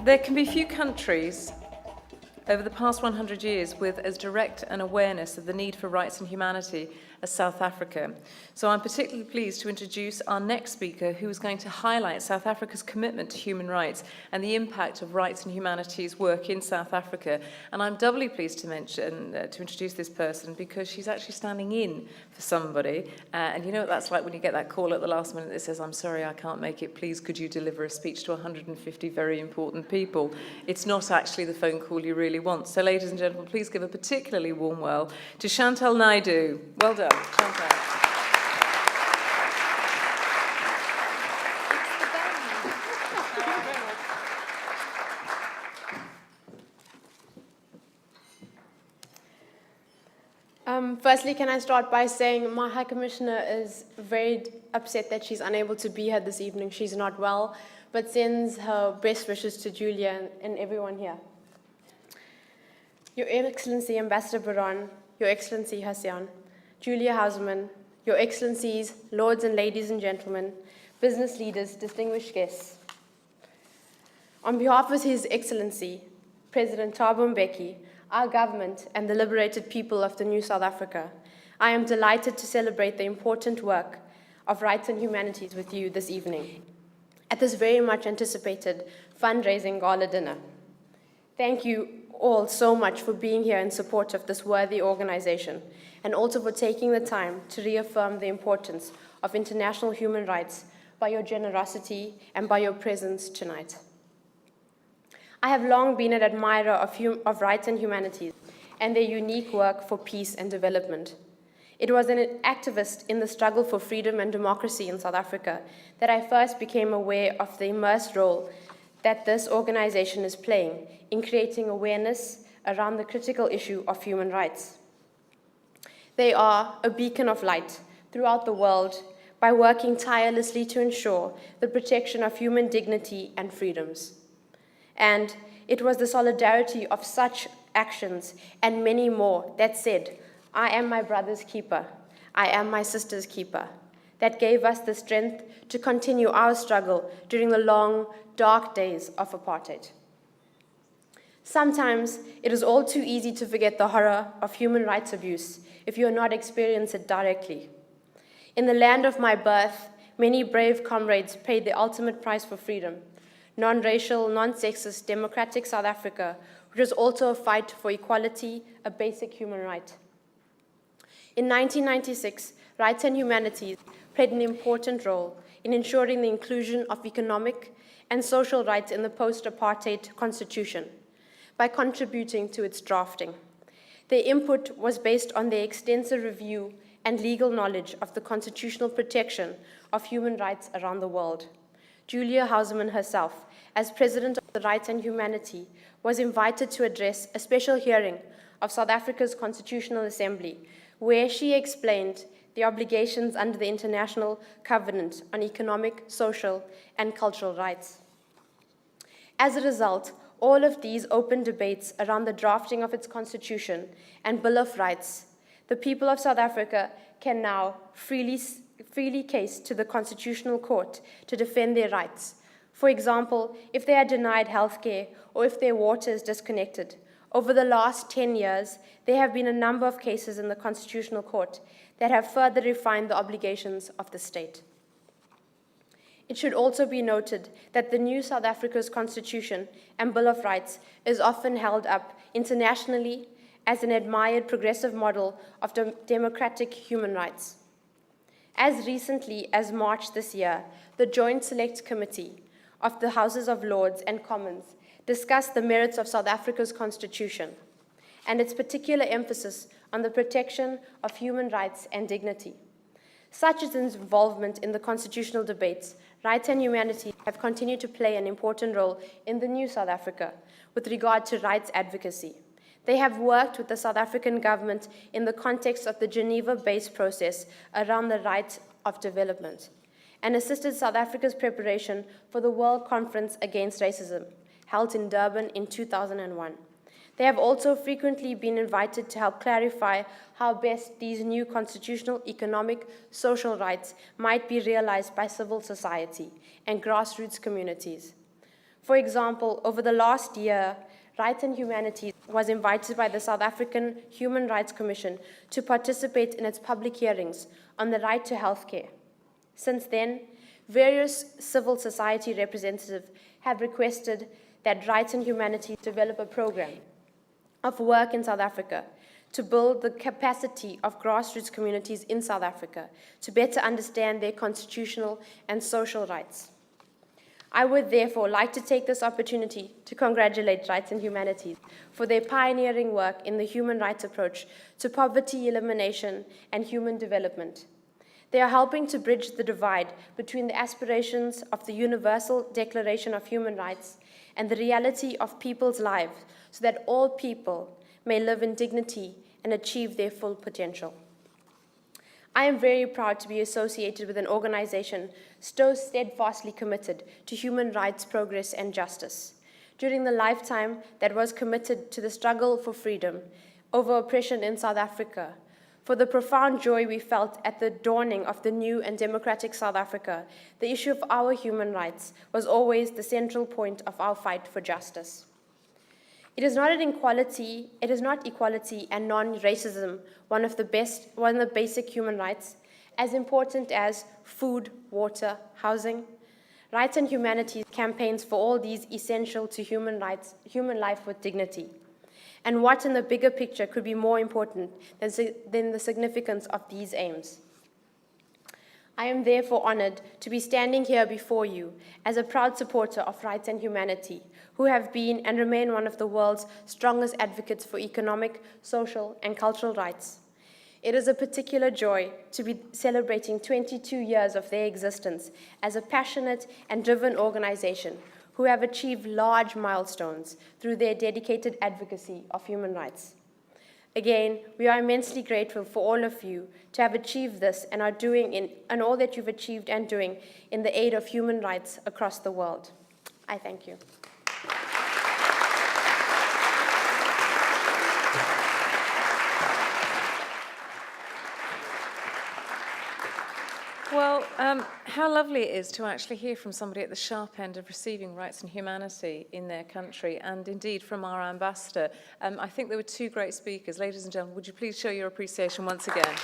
There can be few countries over the past 100 years with as direct an awareness of the need for rights and humanity as South Africa. So I'm particularly pleased to introduce our next speaker, who is going to highlight South Africa's commitment to human rights and the impact of rights and humanities work in South Africa. And I'm doubly pleased to introduce this person because she's actually standing in for somebody. And you know what that's like when you get that call at the last minute that says, "I'm sorry, I can't make it. Please, could you deliver a speech to 150 very important people?" It's not actually the phone call you really want. So ladies and gentlemen, please give a particularly warm welcome to Chantelle Naidoo. Well done, Chantelle. Firstly, can I start by saying my High Commissioner is very upset that she's unable to be here this evening. She's not well, but sends her best wishes to Julia and everyone here. Your Excellency Ambassador Baron, Your Excellency Hassan, Julia Houseman, Your Excellencies, Lords and Ladies and Gentlemen, business leaders, distinguished guests. On behalf of His Excellency, President Thabo Mbeki, our government and the liberated people of the New South Africa, I am delighted to celebrate the important work of rights and humanities with you this evening at this very much anticipated fundraising gala dinner. Thank you all so much for being here in support of this worthy organization, and also for taking the time to reaffirm the importance of international human rights by your generosity and by your presence tonight. I have long been an admirer of rights and humanities and their unique work for peace and development. It was an activist in the struggle for freedom and democracy in South Africa that I first became aware of the immense role that this organization is playing in creating awareness around the critical issue of human rights. They are a beacon of light throughout the world by working tirelessly to ensure the protection of human dignity and freedoms. And it was the solidarity of such actions and many more that said, "I am my brother's keeper, I am my sister's keeper," that gave us the strength to continue our struggle during the long, dark days of apartheid. Sometimes it is all too easy to forget the horror of human rights abuse if you are not experiencing it directly. In the land of my birth, many brave comrades paid the ultimate price for freedom, non-racial, non-sexist, democratic South Africa, which was also a fight for equality, a basic human right. In 1996, rights and humanities played an important role in ensuring the inclusion of economic and social rights in the post-apartheid constitution by contributing to its drafting. Their input was based on their extensive review and legal knowledge of the constitutional protection of human rights around the world. Julia Houseman herself, as President of the Rights and Humanity, was invited to address a special hearing of South Africa's Constitutional Assembly, where she explained the obligations under the International Covenant on Economic, Social, and Cultural Rights. As a result, all of these open debates around the drafting of its Constitution and Bill of Rights, the people of South Africa can now freely case to the Constitutional Court to defend their rights. For example, if they are denied health care or if their water is disconnected. Over the last 10 years, there have been a number of cases in the Constitutional Court that have further refined the obligations of the state. It should also be noted that the new South Africa's Constitution and Bill of Rights is often held up internationally as an admired progressive model of democratic human rights. As recently as March this year, the Joint Select Committee of the Houses of Lords and Commons discussed the merits of South Africa's Constitution and its particular emphasis on the protection of human rights and dignity. Such as its involvement in the constitutional debates, rights and humanities have continued to play an important role in the new South Africa with regard to rights advocacy. They have worked with the South African government in the context of the Geneva-based process around the right of development and assisted South Africa's preparation for the World Conference Against Racism, held in Durban in 2001. They have also frequently been invited to help clarify how best these new constitutional, economic, social rights might be realized by civil society and grassroots communities. For example, over the last year, Rights and Humanities was invited by the South African Human Rights Commission to participate in its public hearings on the right to healthcare. Since then, various civil society representatives have requested that Rights and Humanities develop a program of work in South Africa to build the capacity of grassroots communities in South Africa to better understand their constitutional and social rights. I would therefore like to take this opportunity to congratulate Rights and Humanities for their pioneering work in the human rights approach to poverty elimination and human development. They are helping to bridge the divide between the aspirations of the Universal Declaration of Human Rights and the reality of people's lives so that all people may live in dignity and achieve their full potential. I am very proud to be associated with an organization so steadfastly committed to human rights, progress, and justice. During the lifetime that was committed to the struggle for freedom over oppression in South Africa, for the profound joy we felt at the dawning of the new and democratic South Africa, the issue of our human rights was always the central point of our fight for justice. It is not equality and non-racism, one of the basic human rights, as important as food, water, housing. Rights and Humanities campaigns for all these essential to human rights, human life with dignity. And what in the bigger picture could be more important than the significance of these aims? I am therefore honored to be standing here before you as a proud supporter of Rights and Humanity, who have been and remain one of the world's strongest advocates for economic, social, and cultural rights. It is a particular joy to be celebrating 22 years of their existence as a passionate and driven organization who have achieved large milestones through their dedicated advocacy of human rights. Again, we are immensely grateful for all of you to have achieved this and all that you've achieved and doing in the aid of human rights across the world. I thank you. Well, how lovely it is to actually hear from somebody at the sharp end of receiving rights and humanity in their country, and indeed from our ambassador. I think there were two great speakers. Ladies and gentlemen, would you please show your appreciation once again?